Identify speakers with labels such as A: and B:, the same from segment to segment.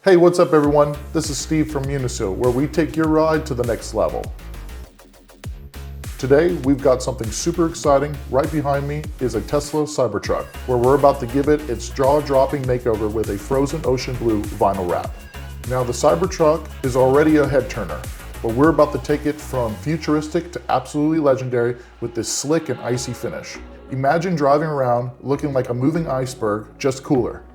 A: Hey, what's up everyone? This is Steve from Uniseal, where we take your ride to the next level. Today, we've got something super exciting. Right behind me is a Tesla Cybertruck, where we're about to give it its jaw-dropping makeover with a frozen ocean blue vinyl wrap. Now, the Cybertruck is already a head-turner, but we're about to take it from futuristic to absolutely legendary with this slick and icy finish. Imagine driving around looking like a moving iceberg, just cooler.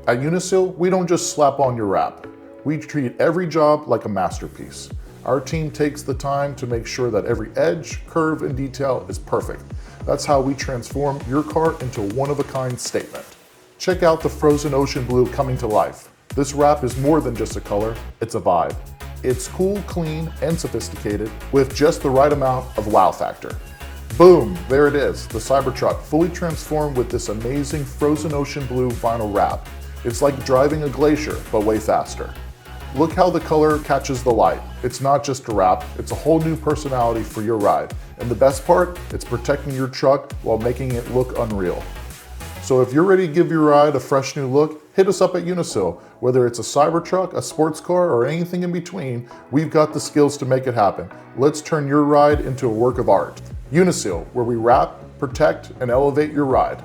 A: At Uniseal, we don't just slap on your wrap. We treat every job like a masterpiece. Our team takes the time to make sure that every edge, curve, and detail is perfect. That's how we transform your car into a one-of-a-kind statement. Check out the frozen ocean blue coming to life. This wrap is more than just a color, it's a vibe. It's cool, clean, and sophisticated with just the right amount of wow factor. Boom, there it is, the Cybertruck fully transformed with this amazing frozen ocean blue vinyl wrap. It's like driving a glacier, but way faster. Look how the color catches the light. It's not just a wrap, it's a whole new personality for your ride. And the best part, it's protecting your truck while making it look unreal. So if you're ready to give your ride a fresh new look, hit us up at Uniseal. Whether it's a Cybertruck, a sports car, or anything in between, we've got the skills to make it happen. Let's turn your ride into a work of art. Uniseal, where we wrap, protect, and elevate your ride.